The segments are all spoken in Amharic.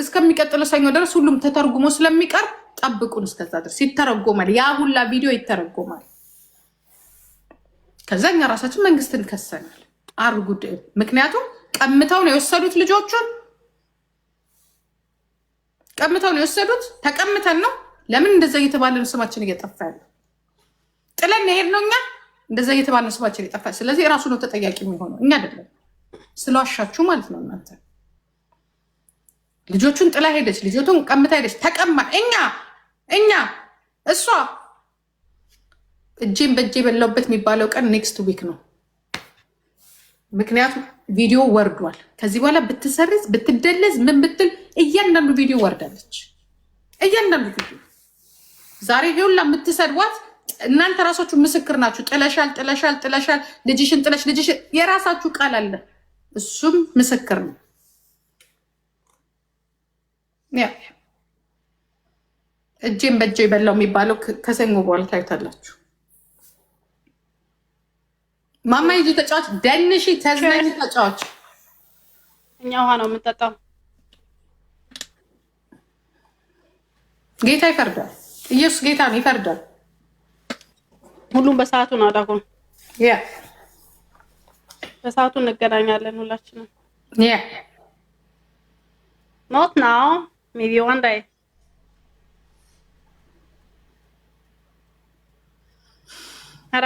እስከሚቀጥለው ሰኞ ድረስ ሁሉም ተተርጉሞ ስለሚቀር ጠብቁን። እስከዛ ድረስ ይተረጎማል። ያ ሁላ ቪዲዮ ይተረጎማል። ከዛኛ ራሳችን መንግስትን ከሰናል። አርጉድ። ምክንያቱም ቀምተው ነው የወሰዱት ልጆቹን። ቀምተው ነው የወሰዱት። ተቀምተን ነው። ለምን እንደዛ እየተባለ ነው ስማችን እየጠፋ ያለው? ጥለን ሄድ ነው እኛ እንደዛ እየተባለ ነው ስማችን እየጠፋ። ስለዚህ ራሱ ነው ተጠያቂ የሚሆነው፣ እኛ አይደለም። ስለዋሻችሁ ማለት ነው እናንተ። ልጆቹን ጥላ ሄደች፣ ልጆቱን ቀምታ ሄደች። ተቀማ እኛ እሷ እጄን በእጄ በላውበት የሚባለው ቀን ኔክስት ዊክ ነው። ምክንያቱም ቪዲዮ ወርዷል። ከዚህ በኋላ ብትሰርዝ ብትደለዝ ምን ብትል እያንዳንዱ ቪዲዮ ወርዳለች። እያንዳንዱ ቪዲዮ ዛሬ ሁላ የምትሰድቧት እናንተ ራሳችሁ ምስክር ናችሁ። ጥለሻል፣ ልጅሽን ጥለሽ የራሳችሁ ቃል አለ። እሱም ምስክር ነው። እጄን በእጄ በላው የሚባለው ከሰኞ በኋላ ታዩታላችሁ። ማማ ይጂ ተጫዋች ደንሺ ተዝናኝ ተጫዋች። እኛ ውሃ ነው የምንጠጣው። ጌታ ይፈርዳል። ኢየሱስ ጌታ ነው፣ ይፈርዳል። ሁሉም በሰዓቱ ነው አዳጎ። በሰዓቱ እንገናኛለን ሁላችንም። Not now, maybe one day. ኧረ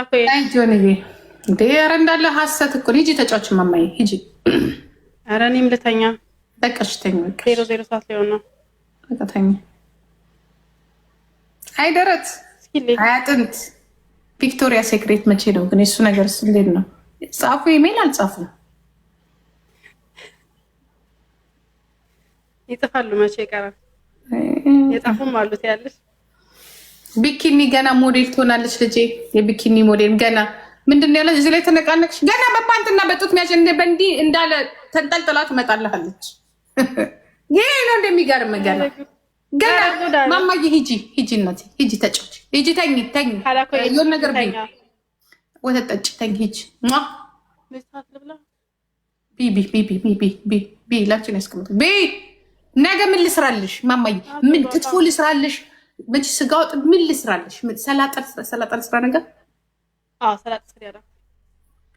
እንዳለ ሀሰት እኮ ሂጂ ተጫዋች ማማዬ ሂጂ። ኧረ እኔም ልተኛ። በቃሽ ተኝ። 00 ሰዓት ሊሆን ነው። በቃ ተኝ። አይደረት አያጥንት ቪክቶሪያ ሴክሬት መቼ ነው ግን? የሱ ነገር እንዴት ነው? ጻፉ፣ ኢሜል አልጻፉ ይጥፋሉ። መቼ ይቀራል? የጻፉም አሉት ያለሽ ቢኪኒ ገና ሞዴል ትሆናለች ልጄ። የቢኪኒ ሞዴል ገና ምንድን ያለ እዚህ ላይ ተነቃነቅሽ። ገና በፓንትና በጡት ሚያጭ በእንዲህ እንዳለ ተንጠልጥላ ትመጣልሃለች። ይሄ ነው እንደሚገርም ገና ማማዬ ሂጂ እናቴ ሂጂ ተጫወች ሂጂ ተኝ የሆነ ነገር ወተት ጠጪ ተኝ ሂጂ ቢ ላችን ያስቀምጡ ቢ ነገ ምን ልስራልሽ ማማዬ? ምን ክትፎ ልስራልሽ? መች ስጋ ወጥ ምን ልስራልሽ? ሰላጣ ልስራ ነገር ሰላጣ ስሪ ያለ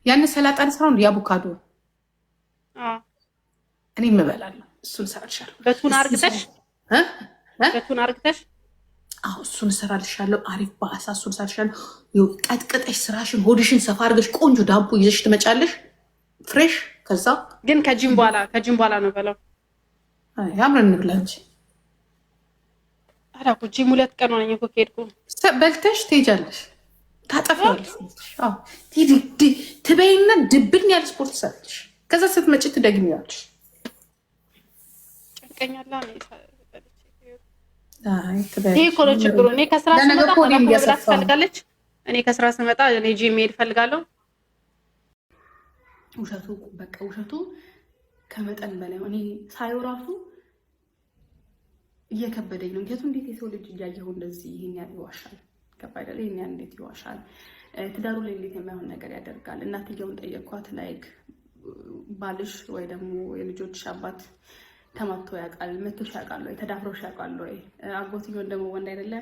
ያን ሰላጣ ልስራ ነው የአቮካዶ እኔ እምበላለሁ። እሱን እሰራልሻለሁ። በቱን አርግተሽ እሱን እሰራልሻለሁ። አሪፍ በአሳ እሱን እሰራልሻለሁ። ቀጥቅጠሽ ስራሽን ሆድሽን ሰፋ አድርገሽ ቆንጆ ዳቦ ይዘሽ ትመጫለሽ ፍሬሽ። ከዛ ግን ከጂም በኋላ ነው በለው። ያምረን እንብላ እንጂ ኧረ እኮ ጂም 2 ቀን ሆነኝ እኮ ከሄድኩ። በልተሽ ትሄጃለሽ፣ ታጠፊያለሽ፣ ትበይና ድብን ያለ ስፖርት ትሰራለሽ። ከዛ ስትመጪ ትደግሚዋለሽ። ጨንቀኛላ ይሄ እኮ ነው ችግሩ። እኔ ከስራ ስመጣ መብላት ትፈልጋለች። እኔ ከስራ ስመጣ እኔ ጂም መሄድ እፈልጋለሁ። ውሸቱ ከመጠን በላይ እኔ ሳየው ራሱ እየከበደኝ ነው። ምክንያቱም እንዴት የሰው ልጅ እያየሁ እንደዚህ ይሄን ያህል ይዋሻል? ገባ አይደለ? ይሄን ያህል እንዴት ይዋሻል? ትዳሩ ላይ እንዴት የማይሆን ነገር ያደርጋል? እናትየውን ጠየኳት። ላይክ ባልሽ ወይ ደግሞ የልጆች አባት ተማቶ ያውቃል? መቶሽ ያውቃል ወይ? ተዳፍሮሽ ያውቃል ወይ? አጎትየውን ደግሞ ወንድ አይደለ?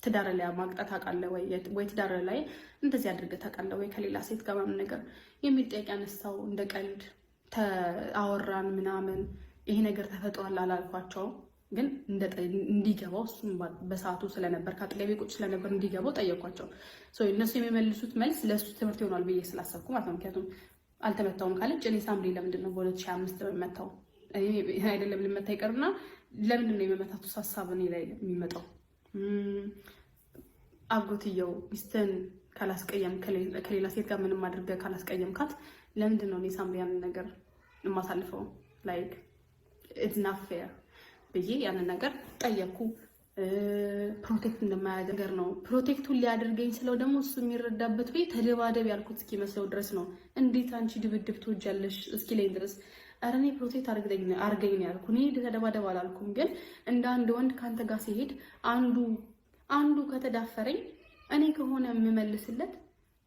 ትዳር ላይ ማቅጣት ታውቃለህ ወይ? ወይ ትዳር ላይ እንደዚህ አድርገህ ታውቃለህ ወይ? ከሌላ ሴት ጋር ምናምን ነገር የሚል ጥያቄ አነሳው። እንደ ቀልድ አወራን ምናምን። ይሄ ነገር ተፈጥሯል አላልኳቸው፣ ግን እንዲገባው እሱም በሰዓቱ ስለነበር ከአጠገቤ ቁጭ ስለነበር እንዲገባው ጠየኳቸው። እነሱ የሚመልሱት መልስ ለእሱ ትምህርት ይሆናል ብዬ ስላሰብኩ ማለት ነው። ምክንያቱም አልተመታውም ካለች እኔ ሳምሪ ለምንድን ነው በ2005 የምመታው? አይደለም ልመታ ይቀርና ለምንድን ነው የመመታቱ ሀሳብ እኔ ላይ የሚመጣው? አጎትየው ሚስትን ካላስቀየም ከሌላ ሴት ጋር ምንም አድርገህ ካላስቀየምካት ለምንድን ነው እኔ ሳምሪ ያንን ነገር የማሳልፈው? ላይክ ኢትስ ናት ፌር ብዬ ያንን ነገር ጠየቅኩ። ፕሮቴክት እንደማያደርገር ነው። ፕሮቴክቱን ሊያደርገኝ ስለው ደግሞ እሱ የሚረዳበት ወይ ተደባደብ ያልኩት እስኪመስለው ድረስ ነው። እንዴት አንቺ ድብድብ ትወጃለሽ እስኪለኝ ድረስ ኧረ እኔ ፕሮቴክት አርገኝ ነው ያልኩ። እኔ ተደባደብ አላልኩም። ግን እንደ አንድ ወንድ ከአንተ ጋር ሲሄድ አንዱ ከተዳፈረኝ እኔ ከሆነ የምመልስለት፣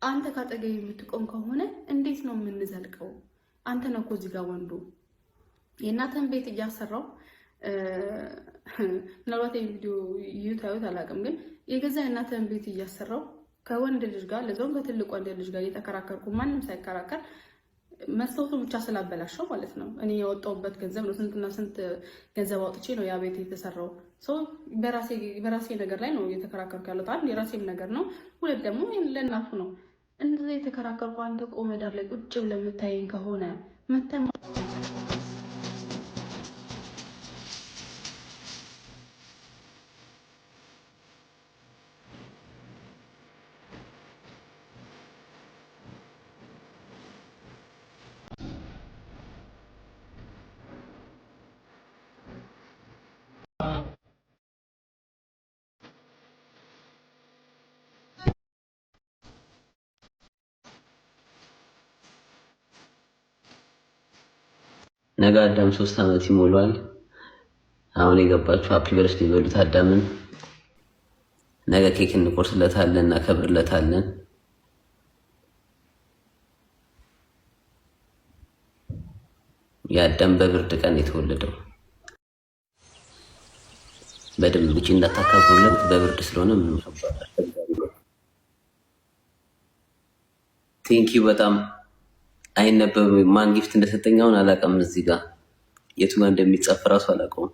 አንተ ካጠገብ የምትቆም ከሆነ እንዴት ነው የምንዘልቀው? አንተ ነው እኮ እዚህ ጋር ወንዱ። የእናትህን ቤት እያሰራው ምናልባት ቪዲዮ ይታዩት አላውቅም፣ ግን የገዛ የእናትህን ቤት እያሰራው ከወንድ ልጅ ጋር ለዛውም ከትልቅ ወንድ ልጅ ጋር እየተከራከርኩ ማንም ሳይከራከር መስታወቱ ብቻ ስላበላሸው ማለት ነው። እኔ የወጣሁበት ገንዘብ ነው። ስንትና ስንት ገንዘብ አውጥቼ ነው ያ ቤት የተሰራው። ሰው በራሴ ነገር ላይ ነው እየተከራከርኩ ያለሁት። አንድ የራሴም ነገር ነው፣ ሁለት ደግሞ ለእናቱ ነው። እንደዛ የተከራከርኩ አንተ ቆመ ዳር ላይ ቁጭ ብለህ የምታየኝ ከሆነ ነገ አዳም 3 ዓመት ይሞላል። አሁን የገባችሁ ሃፒ በርዝዴ በሉት አዳምን። ነገ ኬክ እንቆርስለታለን፣ እናከብርለታለን። የአዳም በብርድ ቀን የተወለደው በደንብ ውጪ እንዳታካብሩለት፣ በብርድ ስለሆነ ምንም ከባድ ቴንኪው በጣም አይነበብም። ማን ጊፍት እንደሰጠኝ አሁን አላውቅም። እዚህ ጋር የቱ ጋር እንደሚጻፍ እራሱ አላውቀውም።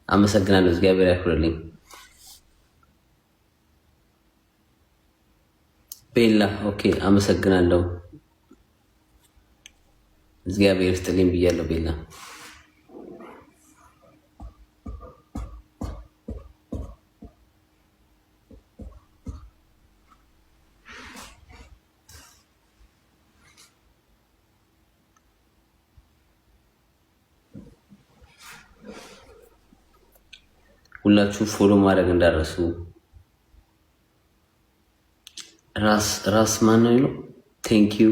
አመሰግናለሁ። እግዚአብሔር ያክብርልኝ። ቤላ ኦኬ፣ አመሰግናለሁ። እግዚአብሔር ይስጥልኝ ብያለሁ ቤላ። ሁላችሁ ፎሎ ማድረግ እንዳረሱ። ራስ ማን ነው? ቴንክ ዩ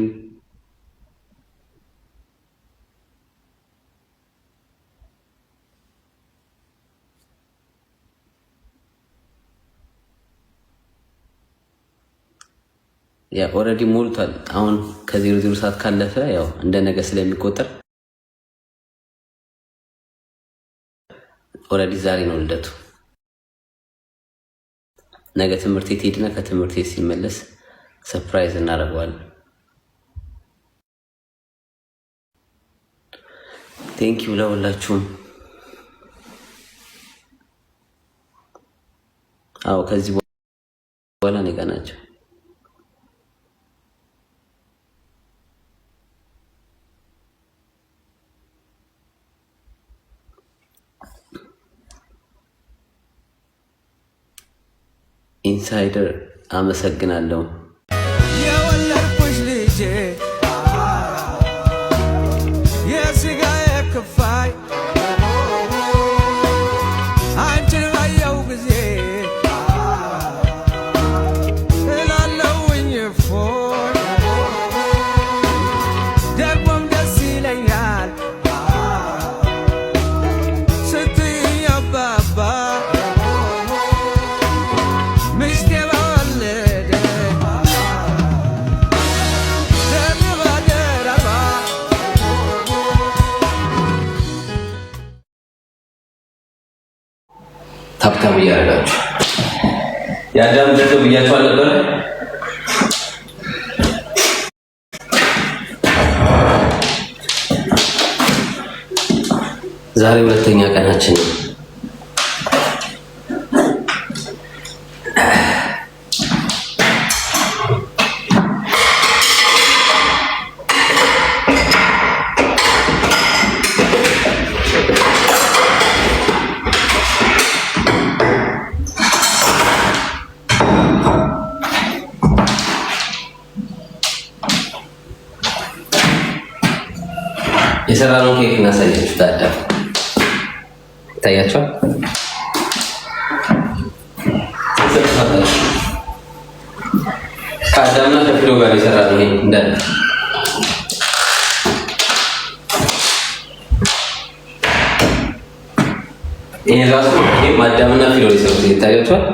ያ ኦልሬዲ ሞልቷል። አሁን ከ00 ሰዓት ካለፈ ያው እንደ ነገ ስለሚቆጠር ኦልሬዲ ዛሬ ነው ልደቱ። ነገ ትምህርት ቤት ሄድና ከትምህርት ቤት ሲመለስ ሰርፕራይዝ እናደርገዋለን። ቴንክ ዩ ለሁላችሁም። አዎ ከዚህ በኋላ እኔ ጋር ናቸው። ኢንሳይደር አመሰግናለሁ። የወለድኩሽ ልጄ የስጋዬ ክፋይ አንቺን ባየው ጊዜ እላለሁኝ እፎይ፣ ደግሞም ደስ ይለኛል ስትይኝ አባባ ታብታብ እያደረጋችሁ የአዳም ልደት ብያችሁ አልነበረ? ዛሬ ሁለተኛ ቀናችን ነው። የሰራነው ኬክ እናሳያችሁ። ታዲያ ይታያችኋል። ከአዳምና ከፍሬው ጋር የሰራነው ይሄ እንዳለ ይሄ ራሱ አዳምና ፍሬው የሰሩት ይታያችኋል።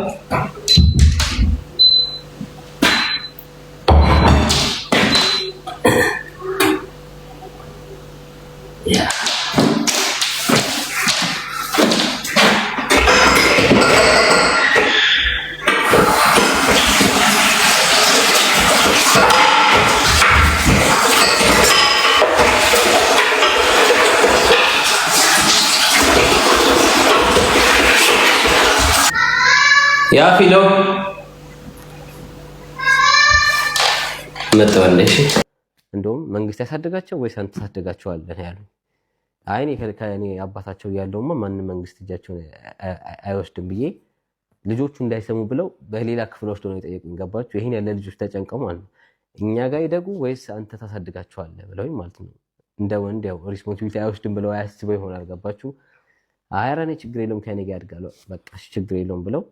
ያ ፊሎ መጥቷለሽ። እንደውም መንግስት ያሳደጋቸው ወይስ አንተ ታሳደጋቸዋለህ ያሉ። አይ እኔ አባታቸው ያለውማ ማንም መንግስት እጃቸውን አይወስድም ብዬ ልጆቹ እንዳይሰሙ ብለው በሌላ ክፍል ወስደው ነው የጠየቁኝ። ገባችሁ? ይሄን ያለ ልጆች ተጨንቀው ማለት ነው እኛ ጋር ይደጉ ወይስ አንተ ታሳድጋቸዋለህ ብለውኝ ማለት ነው። እንደ ወንድ ያው ሪስፖንሲቢሊቲ አይወስድም ብለው አያስበው ይሆናል። ገባችሁ? አይ ኧረ እኔ ችግር የለውም ከኔ ጋር ያድጋሉ በቃ ችግር የለውም ብለው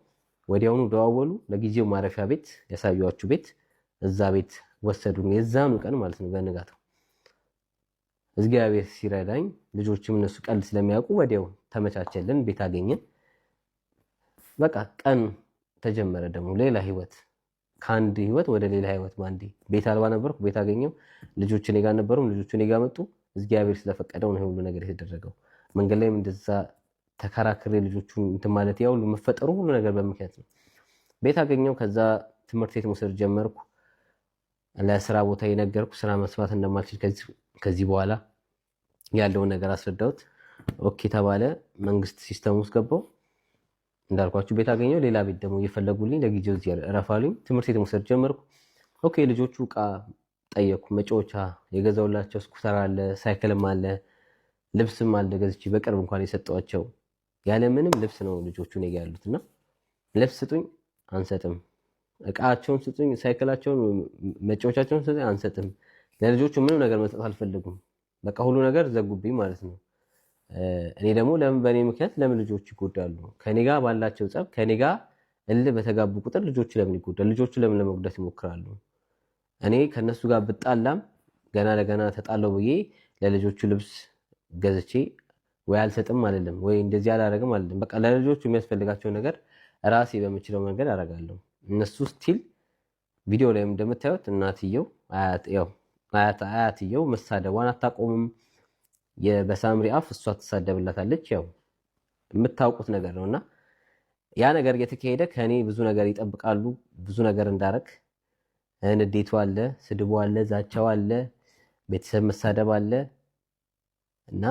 ወዲያውኑ ደዋወሉ። ለጊዜው ማረፊያ ቤት ያሳዩዋችሁ ቤት እዛ ቤት ወሰዱኝ። የዛኑ ቀን ማለት ነው በንጋታው እግዚአብሔር ሲረዳኝ ልጆችም እነሱ ቀልድ ስለሚያውቁ ወዲያው ተመቻቸልን፣ ቤት አገኘን። በቃ ቀን ተጀመረ ደግሞ ሌላ ህይወት፣ ከአንድ ህይወት ወደ ሌላ ህይወት ባንዴ። ቤት አልባ ነበርኩ፣ ቤት አገኘው። ልጆች እኔ ጋር ነበሩ፣ ልጆቹ እኔ ጋር መጡ። እግዚአብሔር ስለፈቀደው ነው ሁሉ ነገር የተደረገው። መንገድ ላይም እንደዛ ተከራክሬ ልጆቹን እንትን ማለት ያው ሁሉ መፈጠሩ ሁሉ ነገር በምክንያት ነው። ቤት አገኘው። ከዛ ትምህርት ቤት መውሰድ ጀመርኩ። ለስራ ቦታ የነገርኩ ስራ መስራት እንደማልችል ከዚህ በኋላ ያለውን ነገር አስረዳሁት። ኦኬ ተባለ። መንግስት ሲስተም ውስጥ ገባው። እንዳልኳችሁ ቤት አገኘው። ሌላ ቤት ደግሞ እየፈለጉልኝ ለጊዜው እዚህ ረፋሉኝ። ትምህርት ቤት መውሰድ ጀመርኩ። ኦኬ ልጆቹ ዕቃ ጠየቁ። መጫወቻ የገዛውላቸው ስኩተር አለ፣ ሳይክልም አለ፣ ልብስም አለ ገዝቼ በቅርብ እንኳን የሰጠዋቸው። ያለ ምንም ልብስ ነው ልጆቹ እኔ ጋር ያሉትና ልብስ ስጡኝ አንሰጥም፣ ዕቃቸውን ስጡኝ፣ ሳይክላቸውን፣ መጫወቻቸውን ስጡኝ አንሰጥም። ለልጆቹ ምንም ነገር መስጠት አልፈለጉም። በቃ ሁሉ ነገር ዘጉብኝ ማለት ነው። እኔ ደግሞ ለምን በእኔ ምክንያት ለምን ልጆች ይጎዳሉ? ከኔ ጋር ባላቸው ጸብ ከኔ ጋር እልህ በተጋቡ ቁጥር ልጆቹ ለምን ይጎዳሉ? ልጆቹ ለምን ለመጉዳት ይሞክራሉ? እኔ ከነሱ ጋር ብጣላም ገና ለገና ተጣለው ብዬ ለልጆቹ ልብስ ገዝቼ ወይ አልሰጥም አይደለም ወይ እንደዚህ አላረግም አይደለም። በቃ ለልጆቹ የሚያስፈልጋቸው ነገር ራሴ በምችለው መንገድ አረጋለሁ። እነሱ ስቲል ቪዲዮ ላይ እንደምታዩት እናትየው አያትየው መሳደቧን አታቆምም። በሳምሪ አፍ እሷ ትሳደብላታለች። ያው የምታውቁት ነገር ነውና ያ ነገር እየተካሄደ ከኔ ብዙ ነገር ይጠብቃሉ። ብዙ ነገር እንዳረክ ንዴቱ አለ፣ ስድቡ አለ፣ ዛቻው አለ፣ ቤተሰብ መሳደብ አለ እና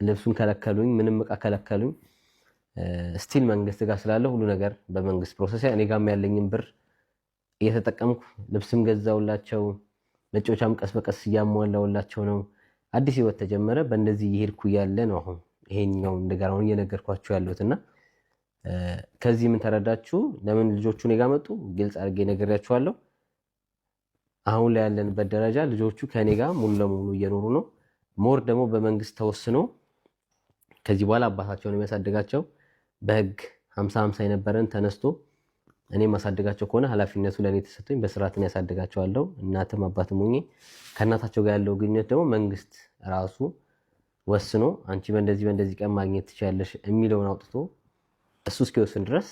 ልብሱን ከለከሉኝ፣ ምንም ዕቃ ከለከሉኝ። ስቲል መንግስት ጋር ስላለ ሁሉ ነገር በመንግስት ፕሮሰስ እኔ ጋርም ያለኝን ብር እየተጠቀምኩ ልብስም ገዛውላቸው፣ መጫወቻም ቀስ በቀስ እያሟላውላቸው ነው። አዲስ ህይወት ተጀመረ። በእንደዚህ እየሄድኩ ያለ ነው አሁን ይሄኛው ነገር አሁን እየነገርኳችሁ ያለሁትና ከዚህ ምን ተረዳችሁ? ለምን ልጆቹ እኔ ጋር መጡ? ግልጽ አድርጌ ነግሬያችኋለሁ። አሁን ላይ ያለንበት ደረጃ ልጆቹ ከኔ ጋር ሙሉ ለሙሉ እየኖሩ ነው። ሞር ደግሞ በመንግስት ተወስኖ ከዚህ በኋላ አባታቸውን የሚያሳድጋቸው በህግ 50-50 የነበረን ተነስቶ እኔ ማሳደጋቸው ከሆነ ኃላፊነቱ ለኔ ተሰጥቶኝ በስርዓት ነው ያሳድጋቸዋለሁ። እናትም አባትም ሆኜ ከእናታቸው ጋር ያለው ግንኙነት ደግሞ መንግስት ራሱ ወስኖ አንቺ በእንደዚህ ቀን ማግኘት ትችያለሽ የሚለውን አውጥቶ እሱ እስኪወስን ድረስ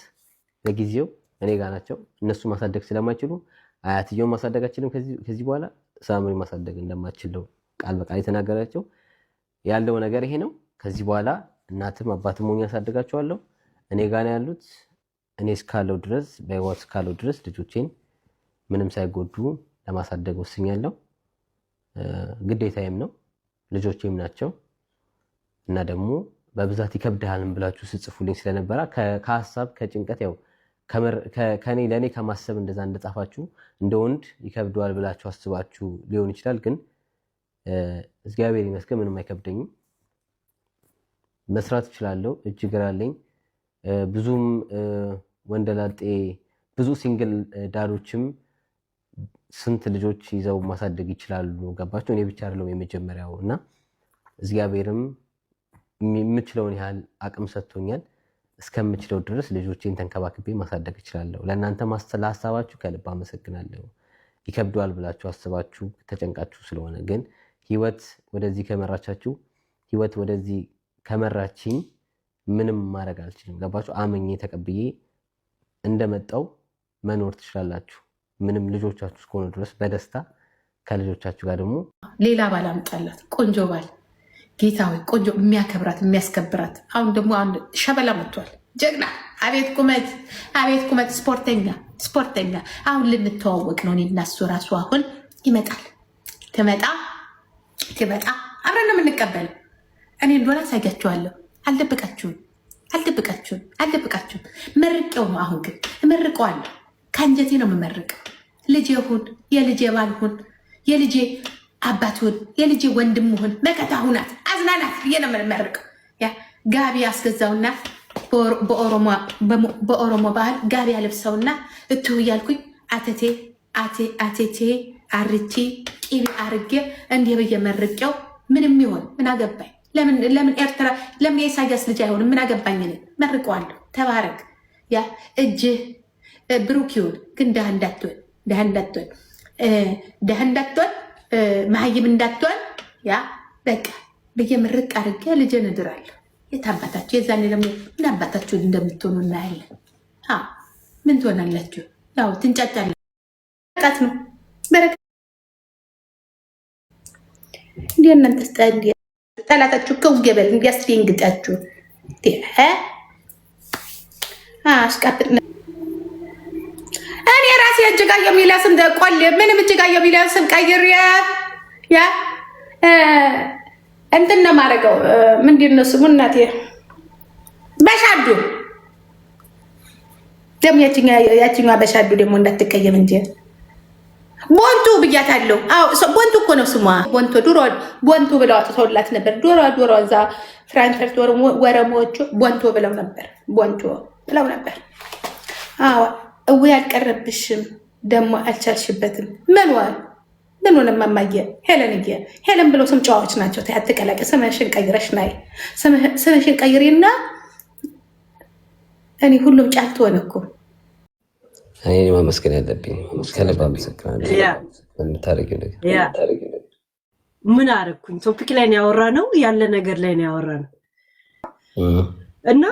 ለጊዜው እኔ ጋር ናቸው። እነሱ ማሳደግ ስለማይችሉ አያትየው ማሳደግ አይችልም። ከዚህ በኋላ ሳምሪ ማሳደግ እንደማይችለው ቃል በቃል የተናገራቸው ያለው ነገር ይሄ ነው። ከዚህ በኋላ እናትም አባትም ሆኜ ያሳድጋቸዋለሁ። እኔ ጋር ነው ያሉት። እኔ እስካለው ድረስ በህይወት እስካለው ድረስ ልጆቼን ምንም ሳይጎዱ ለማሳደግ ወስኛለሁ። ግዴታዬም ነው፣ ልጆቼም ናቸው እና ደግሞ በብዛት ይከብድሃልም ብላችሁ ስጽፉልኝ ስለነበረ ከሀሳብ ከጭንቀት ያው ከኔ ለኔ ከማሰብ እንደዛ እንደጻፋችሁ እንደ ወንድ ይከብደዋል ብላችሁ አስባችሁ ሊሆን ይችላል። ግን እግዚአብሔር ይመስገን ምንም አይከብደኝም። መስራት እችላለሁ። እጅ እግር አለኝ። ብዙም ወንደላጤ ብዙ ሲንግል ዳሮችም ስንት ልጆች ይዘው ማሳደግ ይችላሉ። ገባችሁ? እኔ ብቻ አይደለም የመጀመሪያው እና እግዚአብሔርም የምችለውን ያህል አቅም ሰጥቶኛል። እስከምችለው ድረስ ልጆቼን ተንከባክቤ ማሳደግ እችላለሁ። ለእናንተ ለሀሳባችሁ ከልብ አመሰግናለሁ። ይከብደዋል ብላችሁ አስባችሁ ተጨንቃችሁ ስለሆነ ግን ህይወት ወደዚህ ከመራቻችሁ ህይወት ወደዚህ ከመራችኝ ምንም ማድረግ አልችልም። ገባችሁ? አመኜ ተቀብዬ እንደመጣው መኖር ትችላላችሁ። ምንም ልጆቻችሁ እስከሆኑ ድረስ በደስታ ከልጆቻችሁ ጋር ደግሞ ሌላ ባል አምጣላት። ቆንጆ ባል ጌታዊ፣ ቆንጆ የሚያከብራት የሚያስከብራት። አሁን ደግሞ ሸበላ መጥቷል። ጀግና! አቤት ቁመት፣ አቤት ቁመት! ስፖርተኛ። አሁን ልንተዋወቅ ነው እኔ እና እሱ ራሱ አሁን ይመጣል። ትመጣ አብረን ነው የምንቀበለው። እኔ እንደሆነ አሳያችኋለሁ። አልደብቃችሁም። አልደብቃችሁም። መርቄው ነው። አሁን ግን እመርቀዋለሁ። ከአንጀቴ ነው የምመርቀው። ልጄ ሁን፣ የልጄ ባል ሁን፣ የልጄ አባት ሁን፣ የልጄ ወንድም ሁን፣ መከታ ሁናት፣ አዝናናት ብዬ ነው የምመርቀው። ጋቢ አስገዛውና በኦሮሞ ባህል ጋቢ አለብሰውና እትሁ እያልኩኝ አቴቴ አርቲ ቂቤ አርጌ እንዲህ ብዬ መርቄው ምንም ይሆን ምን አገባኝ? ለምን ኤርትራ ለምን የኢሳያስ ልጅ አይሆንም? ምን አገባኝ? መርቀዋለሁ። ተባረክ። እጅህ ብሩክ ይሁን። ግን ደሃ እንዳትሆን መሀይም እንዳትሆን በቃ ብዬ ምርቅ አድርጌ ልጄን እድራለሁ። የታባታችሁ የዛኔ ደግሞ ምን አባታችሁ እንደምትሆኑ እናያለን። ምን ትሆናላችሁ? ያው ትንጫጫለ ቃት ነው በረከት እንዲ እናንተ ስታ እንዲ ጠላታችሁ ከውገበል እንዲያስደንግጣችሁ አስቀጥል። እኔ ራሴ እጅጋየሁ የሚለው ስም ቆል ምንም እጅጋየሁ የሚለው ስም ቀይሬ እንትን ነው የማደርገው። ምንድን ነው ስሙ እናቴ? በሻዱ ደግሞ ያችኛዋ በሻዱ ደግሞ እንዳትቀየም እንጂ ቦንቱ ብያታለሁ። ቦንቱ እኮ ነው ስሟ። ቦንቱ ብለው አጥተውላት ነበር። ዶሮ እዛ ፍራንክፈርት ወረሞቹ ቦንቱ ብለው ነበር። እዊ አልቀረብሽም ደግሞ አልቻልሽበትም። ምንሆነ ማማየ ሄለን ብለው ስም ጨዋዎች ናቸው። አትቀላቀ። ስምሽን ቀይረሽ ናይ ስምሽን ቀይሬና እኔ ሁሉም ጫልት ሆነ እኮ እኔ ማመስገን ያለብኝ ከልብ አመሰግናለሁ። ምን አደረኩኝ? ቶፒክ ላይ ነው ያወራነው፣ ያለ ነገር ላይ ነው ያወራነው እና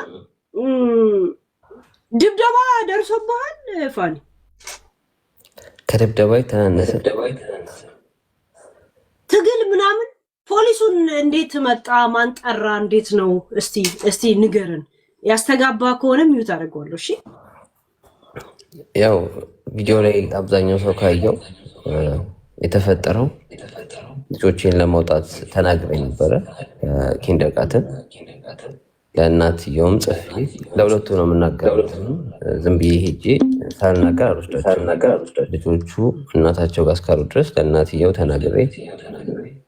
ድብደባ ደርሶብሃል ፋኒ? ከድብደባ ተናነሰ ትግል ምናምን ፖሊሱን እንዴት መጣ? ማን ጠራ? እንዴት ነው? እስቲ ንገርን። ያስተጋባ ከሆነ ሚዩት አደርገዋለሁ። እሺ ያው ቪዲዮ ላይ አብዛኛው ሰው ካየው የተፈጠረው ልጆቼን ለማውጣት ተናግሬ ነበረ። ኪንደርጋርተን ለእናትየውም ጽፌ ለሁለቱ ነው የምናገረው። ዝም ብዬ ሄጄ ሳልናገር አልወስዳቸው። ልጆቹ እናታቸው ጋር እስካሉ ድረስ ለእናትየው ተናግሬ፣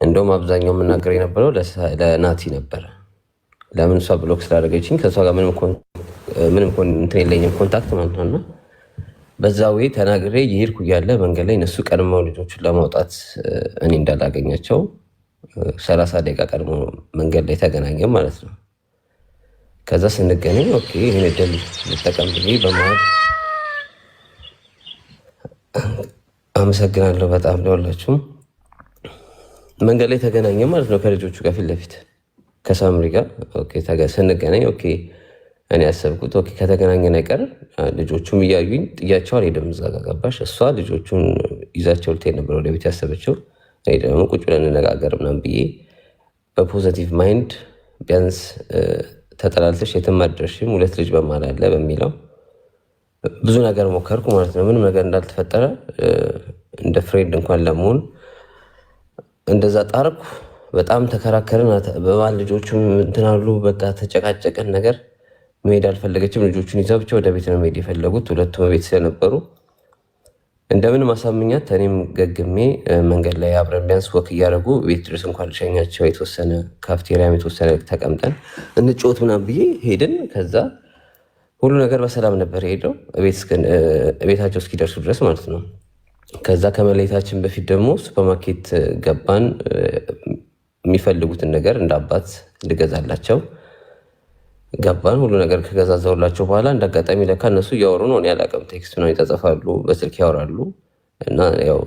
እንደውም አብዛኛው የምናገር የነበረው ለናቲ ነበረ። ለምን እሷ ብሎክ ስላደረገችኝ ከእሷ ጋር ምንም እንትን የለኝም ኮንታክት ማለት ነው። እና በዛ ወይ ተናግሬ የሄድኩ እያለ መንገድ ላይ እነሱ ቀድመው ልጆቹን ለማውጣት እኔ እንዳላገኛቸው 30 ደቂቃ ቀድሞ መንገድ ላይ ተገናኘ ማለት ነው። ከዛ ስንገናኝ ኦኬ ይህን እድል ልጠቀም ብዬ በመሀል አመሰግናለሁ በጣም ለሁላችሁም። መንገድ ላይ ተገናኘ ማለት ነው ከልጆቹ ጋር ፊት ለፊት ከሳምሪ ጋር ስንገናኝ ኦኬ እኔ ያሰብኩት ኦኬ ከተገናኘን አይቀር ልጆቹም እያዩኝ ጥያቸው አልሄድም። እዛ ጋር ገባሽ? እሷ ልጆቹን ይዛቸው ልትሄድ ነበር ወደ ቤት ያሰበችው። እኔ ደግሞ ቁጭ ብለን እንነጋገር ምናምን ብዬ በፖዘቲቭ ማይንድ ቢያንስ ተጠላልተሽ የትም አትደርሺም፣ 2 ልጅ በማል አለ በሚለው ብዙ ነገር ሞከርኩ ማለት ነው። ምንም ነገር እንዳልተፈጠረ እንደ ፍሬንድ እንኳን ለመሆን እንደዛ ጣርኩ። በጣም ተከራከርን። በባል ልጆቹም እንትን አሉ። በቃ ተጨቃጨቀን ነገር መሄድ አልፈለገችም። ልጆቹን ይዛ ብቻ ወደ ቤት ነው መሄድ የፈለጉት። ሁለቱም ቤት ስለነበሩ እንደምን ማሳምኛት እኔም ገግሜ መንገድ ላይ አብረን ቢያንስ ወክ እያደረጉ ቤት ድረስ እንኳን ልሸኛቸው የተወሰነ ካፍቴሪያም የተወሰነ ተቀምጠን እንጫወት ምናምን ብዬ ሄድን። ከዛ ሁሉ ነገር በሰላም ነበር ሄደው ቤታቸው እስኪደርሱ ድረስ ማለት ነው። ከዛ ከመለየታችን በፊት ደግሞ ሱፐርማርኬት ገባን። የሚፈልጉትን ነገር እንደ አባት ልገዛላቸው ገባን። ሁሉ ነገር ከገዛዛውላቸው በኋላ እንደ አጋጣሚ ለካ እነሱ እያወሩ ነው። እኔ አላውቅም። ቴክስት ነው ይጻጻፋሉ፣ በስልክ ያወራሉ። እና ያው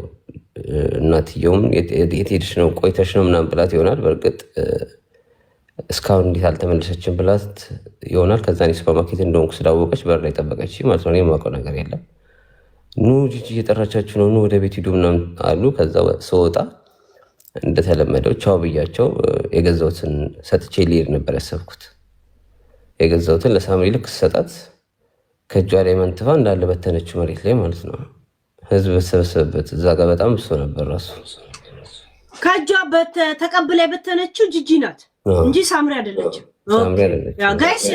እናትየውም የት ሄድሽ ነው ቆይተሽ ነው ምናምን ብላት ይሆናል። በእርግጥ እስካሁን እንዴት አልተመለሰችም ብላት ይሆናል። ከዛ እኔ ሱፐርማርኬት እንደሆንኩ ስላወቀች በር ላይ ጠበቀች ማለት ነው። እኔ የማውቀው ነገር የለም። ኑ ጂጂ እየጠራቻችሁ ነው፣ ኑ ወደ ቤት ሂዱ ምናምን አሉ። ከዛ ስወጣ እንደተለመደው ቻው ብያቸው የገዛሁትን ሰጥቼ ሊሄድ ነበር ያሰብኩት። የገዛሁትን ለሳምሪ ልክ ሰጣት ከእጇ ላይ መንትፋ እንዳለ በተነችው መሬት ላይ ማለት ነው። ህዝብ በተሰበሰበበት እዛ ጋር በጣም ብሶ ነበር። ራሱ ከእጇ ተቀብላ የበተነችው ጂጂ ናት እንጂ ሳምሪ አይደለችም። ያ ጋይስ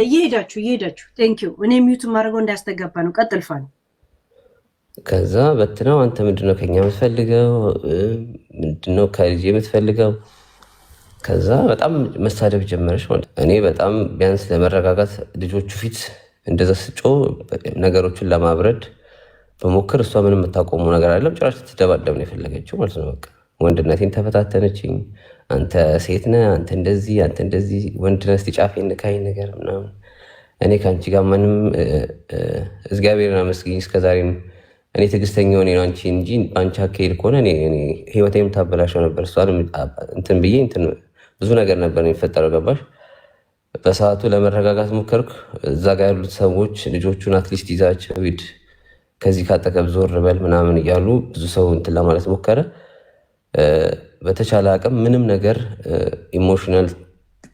እየሄዳችሁ ቴንክ ዩ። እኔ ሚዩት ማድረገው እንዳያስተጋባ ነው። ቀጥልፋል። ከዛ በትነው አንተ ምንድነው ከኛ የምትፈልገው? ምንድነው ከልጅ የምትፈልገው? ከዛ በጣም መሳደብ ጀመረች ማለት። እኔ በጣም ቢያንስ ለመረጋጋት ልጆቹ ፊት እንደዛ ስጮ ነገሮችን ለማብረድ በሞክር እሷ ምንም የምታቆመው ነገር አይደለም። ጭራሽ ትደባደብ ነው የፈለገችው ማለት ነው። በቃ ወንድነቴን ተፈታተነችኝ። አንተ ሴት ነህ፣ አንተ እንደዚህ ወንድ ነህ፣ እስቲ ጫፌን ንካኝ ነገር ምናምን። እኔ ከአንቺ ጋር ምንም እግዚአብሔርን አመስግኝ እስከዛሬም እኔ ትዕግስተኛ ሆኜ ነው አንቺ እንጂ በአንቺ አካሄድ ከሆነ ህይወቴም ታበላሸው ነበር። እሷንም እንትን ብዬ ብዙ ነገር ነበር የሚፈጠረው። ገባሽ? በሰዓቱ ለመረጋጋት ሞከርኩ። እዛ ጋር ያሉት ሰዎች ልጆቹን አትሊስት ይዛቸው ሂድ፣ ከዚህ ካጠገብ ዞር በል ምናምን እያሉ ብዙ ሰው እንትን ለማለት ሞከረ። በተቻለ አቅም ምንም ነገር ኢሞሽናል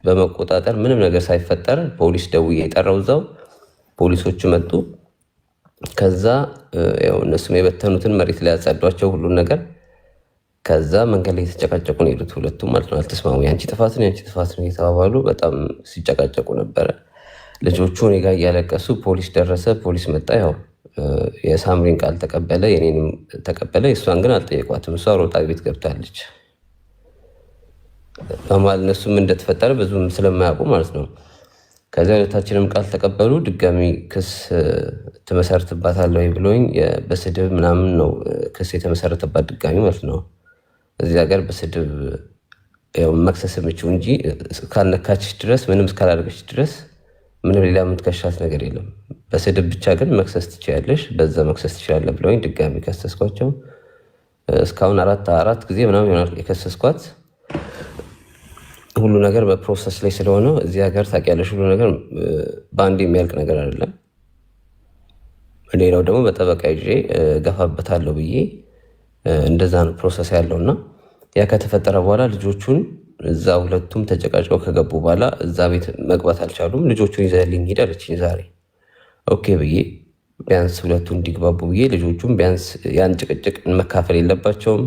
በመቆጣጠር ምንም ነገር ሳይፈጠር ፖሊስ ደውዬ የጠራው እዛው ፖሊሶቹ መጡ። ከዛ ያው እነሱም የበተኑትን መሬት ላይ ያጸዷቸው ሁሉን ነገር። ከዛ መንገድ ላይ የተጨቃጨቁ ነው የሄዱት ሁለቱም ማለት ነው። አልተስማሙ። የአንቺ ጥፋት ነው የተባባሉ በጣም ሲጨቃጨቁ ነበረ። ልጆቹ እኔ ጋር እያለቀሱ ፖሊስ ደረሰ። ፖሊስ መጣ። ያው የሳምሪን ቃል ተቀበለ፣ የኔንም ተቀበለ። እሷን ግን አልጠየቋትም። እሷ ሮጣ ቤት ገብታለች። በመሀል እነሱም እንደተፈጠረ ብዙም ስለማያውቁ ማለት ነው። ከዚያ ሁለታችንም ቃል ተቀበሉ። ድጋሚ ክስ ትመሰርትባታለህ ወይ ብሎኝ በስድብ ምናምን ነው ክስ የተመሰረተባት ድጋሚ ማለት ነው። እዚህ ሀገር በስድብ መክሰስ የምችው እንጂ እስካልነካችሽ ድረስ ምንም እስካላደረገች ድረስ ምንም ሌላ የምትከሻት ነገር የለም። በስድብ ብቻ ግን መክሰስ ትችያለሽ፣ በዛ መክሰስ ትችላለህ ብለውኝ ድጋሚ ከሰስኳቸው። እስካሁን አራት ጊዜ ምናምን ይሆናል የከሰስኳት። ሁሉ ነገር በፕሮሰስ ላይ ስለሆነ እዚህ ሀገር ታውቂያለሽ፣ ሁሉ ነገር በአንድ የሚያልቅ ነገር አይደለም። ሌላው ደግሞ በጠበቃ ይዤ ገፋበታለሁ ብዬ እንደዛ ነው ፕሮሰስ ያለውና ያ ከተፈጠረ በኋላ ልጆቹን እዛ ሁለቱም ተጨቃጭቀው ከገቡ በኋላ እዛ ቤት መግባት አልቻሉም። ልጆቹን ይዘህልኝ ሂድ አለችኝ ዛሬ። ኦኬ ብዬ ቢያንስ ሁለቱ እንዲግባቡ ብዬ ልጆቹም ቢያንስ ያን ጭቅጭቅ መካፈል የለባቸውም።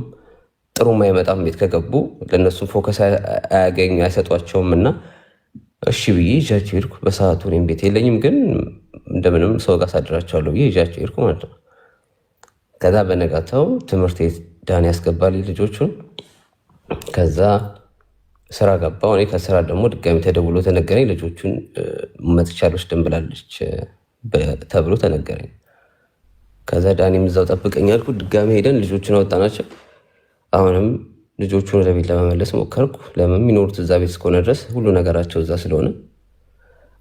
ጥሩ አይመጣም ቤት ከገቡ ለእነሱም ፎከስ አይሰጧቸውም እና እሺ ብዬ ይዣቸው ሄድኩ። በሰዓቱ እኔም ቤት የለኝም ግን እንደምንም ሰው ጋር ሳድራቸዋለሁ ብዬ ይዣቸው ሄድኩ ማለት ነው። ከዛ በነጋታው ትምህርት ቤት ዳን ያስገባልኝ ልጆቹን። ከዛ ስራ ገባሁ። እኔ ከስራ ደግሞ ድጋሚ ተደውሎ ተነገረኝ ልጆቹን መጥቻለሁ ደንብላለች ተብሎ ተነገረኝ። ከዛ ዳኒም እዛው ጠብቀኝ አልኩ። ድጋሚ ሄደን ልጆቹን አወጣናቸው። አሁንም ልጆቹን ወደ ቤት ለመመለስ ሞከርኩ። ለምን የሚኖሩት እዛ ቤት እስከሆነ ድረስ ሁሉ ነገራቸው እዛ ስለሆነ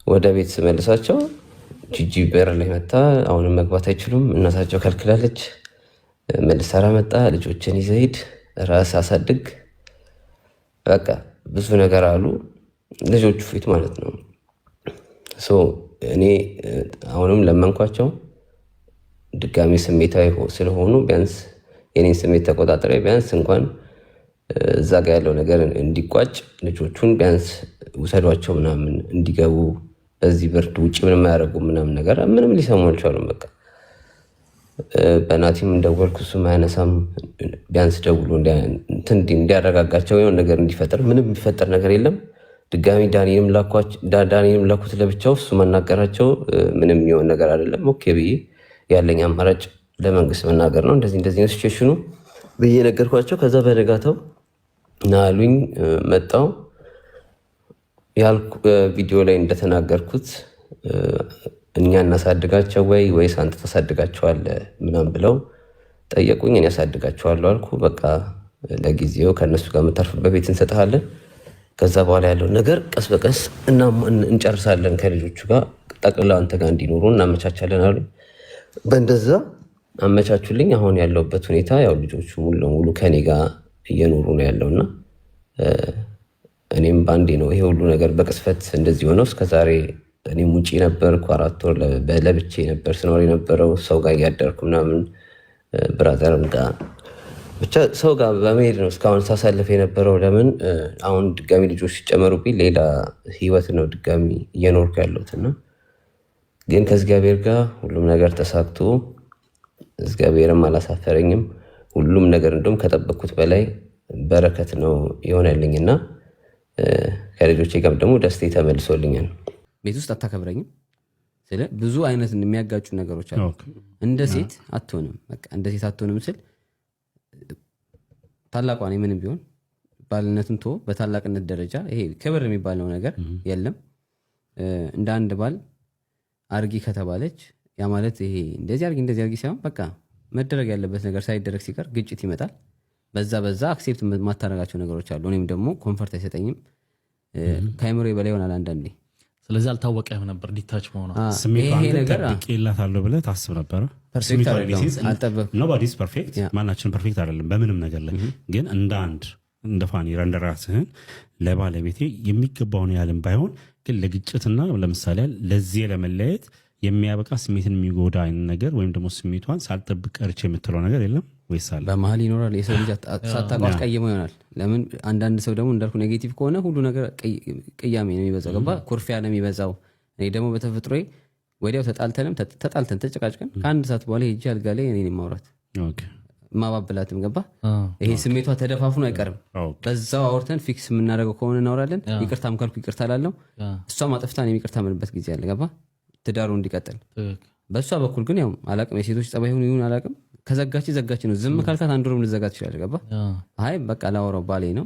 ወደ ቤት ስመልሳቸው ጂጂ በር ላይ መታ። አሁንም መግባት አይችሉም፣ እናታቸው ከልክላለች። መልሰራ መጣ። ልጆችን ይዘህ ሂድ፣ ራስ አሳድግ፣ በቃ ብዙ ነገር አሉ ልጆቹ ፊት ማለት ነው። እኔ አሁንም ለመንኳቸው። ድጋሚ ስሜታዊ ስለሆኑ ቢያንስ የኔን ስሜት ተቆጣጠረ። ቢያንስ እንኳን እዛ ጋ ያለው ነገር እንዲቋጭ ልጆቹን ቢያንስ ውሰዷቸው ምናምን እንዲገቡ በዚህ ብርድ ውጭ ምንም አያደርጉ ምናምን ነገር ምንም ሊሰሙ አልቻሉም። በቃ በናቲም እንደወልኩ እሱም አያነሳም። ቢያንስ ደውሎ እንዲያረጋጋቸው የሆነ ነገር እንዲፈጠር ምንም የሚፈጠር ነገር የለም። ድጋሚ ዳኒንም ላኩት ለብቻው፣ እሱ መናገራቸው ምንም የሚሆን ነገር አይደለም። ኦኬ ብዬ ያለኝ አማራጭ ለመንግስት መናገር ነው። እንደዚህ ነው ሲቹዌሽኑ ብዬ ነገርኳቸው። ከዛ በነጋታው ናሉኝ መጣው ያልኩ ቪዲዮ ላይ እንደተናገርኩት እኛ እናሳድጋቸው ወይስ አንተ ታሳድጋቸዋለህ ምናምን ብለው ጠየቁኝ። እኔ ያሳድጋቸዋለሁ አልኩ። በቃ ለጊዜው ከእነሱ ጋር የምታርፍበት ቤት እንሰጥሃለን፣ ከዛ በኋላ ያለውን ነገር ቀስ በቀስ እንጨርሳለን፣ ከልጆቹ ጋር ጠቅላ አንተ ጋር እንዲኖሩ እናመቻቻለን አሉ። በእንደዛ አመቻቹልኝ። አሁን ያለውበት ሁኔታ ያው ልጆቹ ሙሉ ለሙሉ ከኔ ጋር እየኖሩ ነው ያለውና እኔም ባንዴ ነው ይሄ ሁሉ ነገር በቅስፈት እንደዚህ ሆነው። እስከዛሬ እኔም ውጪ ነበርኩ፣ 4 ወር ለብቼ ነበር ስኖር የነበረው፣ ሰው ጋር እያደርኩ ምናምን ብራዘርም ጋር ብቻ ሰው ጋር በመሄድ ነው እስካሁን ሳሳልፍ የነበረው። ለምን አሁን ድጋሚ ልጆች ሲጨመሩብኝ ሌላ ህይወት ነው ድጋሚ እየኖርኩ ያለሁትና ግን ከእግዚአብሔር ጋር ሁሉም ነገር ተሳክቶ እግዚአብሔርም አላሳፈረኝም። ሁሉም ነገር እንደውም ከጠበቅኩት በላይ በረከት ነው የሆነልኝና ከልጆቼ ጋር ደግሞ ደስታ ተመልሶልኛል። ቤት ውስጥ አታከብረኝም ስለ ብዙ አይነት የሚያጋጩ ነገሮች አሉ። እንደ ሴት አትሆንም፣ በቃ እንደ ሴት አትሆንም ስል ታላቋ ነኝ ምንም ቢሆን ባልነቱን ተወው፣ በታላቅነት ደረጃ ይሄ ክብር የሚባለው ነገር የለም። እንደ አንድ ባል አርጊ ከተባለች ያ ማለት ይሄ እንደዚህ አርጊ ሳይሆን በቃ መደረግ ያለበት ነገር ሳይደረግ ሲቀር ግጭት ይመጣል። በዛ አክሴፕት ማታረጋቸው ነገሮች አሉ። እኔም ደግሞ ኮንፈርት አይሰጠኝም፣ ከአይምሮ በላይ ይሆናል አንዳንዴ። ስለዚህ አልታወቀም ነበር ዲታች መሆኗ። ይሄ ነገር ጠብቄላታለሁ ብለህ ታስብ ነበር። ፐርፌክት አይደለም፣ ኖባዲስ ፐርፌክት፣ ማናችን ፐርፌክት አይደለም በምንም ነገር ላይ። ግን እንደ ፋኒ ረንደራስህን ለባለቤቴ የሚገባውን ያህልም ባይሆን ግን ለግጭትና ለምሳሌ ለዚህ ለመለየት የሚያበቃ ስሜትን የሚጎዳ አይነት ነገር ወይም ደግሞ ስሜቷን ሳልጠብቅ ቀርቼ የምትለው ነገር የለም ወይስ አለ? በመሀል ይኖራል። የሰው ልጅ ሳታውቀው አስቀይመው ይሆናል። ለምን አንዳንድ ሰው ደግሞ እንዳልኩ ኔጌቲቭ ከሆነ ሁሉ ነገር ቅያሜ ነው የሚበዛው፣ ገባ ኩርፊያ ነው የሚበዛው። እኔ ደግሞ በተፈጥሮዬ ወዲያው ተጣልተን ተጨቃጭቀን ከአንድ ሰዓት በኋላ ሄጄ አልጋ ላይ እኔን ማውራት ማባብላትም ገባ። ይሄ ስሜቷ ተደፋፍኖ አይቀርም። በዛው አውርተን ፊክስ የምናደርገው ከሆነ እናወራለን። ይቅርታም ካልኩ ይቅርታ ላለው እሷም አጥፍታ እኔም ይቅርታ ምንበት ጊዜ አለ ገባ ትዳሩ እንዲቀጥል። በእሷ በኩል ግን ያው አላቅም የሴቶች ጸባይ ይሁን አላቅም፣ ከዘጋች ነው። ዝም ካልካት አንድ ወርም ልዘጋ ትችላለህ ገባ። አይ በቃ ላወራው ባሌ ነው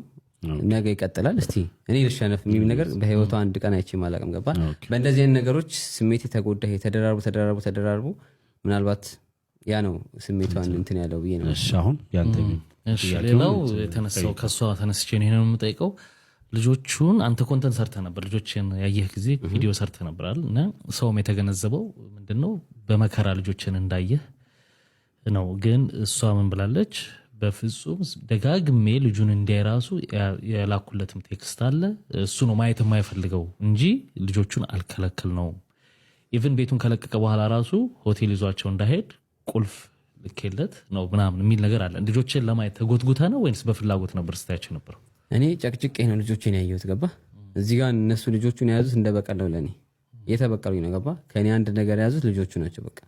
ነገ ይቀጥላል እስቲ እኔ ልሸነፍ የሚል ነገር በህይወቷ አንድ ቀን አይቼም አላቅም ገባ። በእንደዚህ አይነት ነገሮች ስሜት የተጎዳ ተደራርቡ ምናልባት ያ ነው ስሜቷን እንትን ያለው ብዬ ነው። እሺ አሁን ያንተ ሌላው የተነሳው ከሷ ተነስቼ ነው የምጠይቀው። ልጆቹን አንተ ኮንተንት ሰርተ ነበር፣ ልጆችን ያየህ ጊዜ ቪዲዮ ሰርተ ነበራል እና ሰውም የተገነዘበው ምንድነው በመከራ ልጆችን እንዳየህ ነው። ግን እሷ ምን ብላለች? በፍጹም ደጋግሜ ልጁን እንዲያራሱ የላኩለትም ቴክስት አለ። እሱ ነው ማየት የማይፈልገው እንጂ ልጆቹን አልከለከል ነው። ኢቭን ቤቱን ከለቀቀ በኋላ ራሱ ሆቴል ይዟቸው እንዳይሄድ ቁልፍ ልኬለት ነው ምናምን የሚል ነገር አለ። ልጆችን ለማየት ተጎትጉተ ነው ወይስ በፍላጎት ነበር ስታያቸው ነበር? እኔ ጨቅጭቄ ነው ልጆችን ያየሁት ገባ። እዚህ ጋር እነሱ ልጆቹን የያዙት እንደበቀለው ለኔ የተበቀሉኝ ነው ገባ። ከኔ አንድ ነገር የያዙት ልጆቹ ናቸው በቃ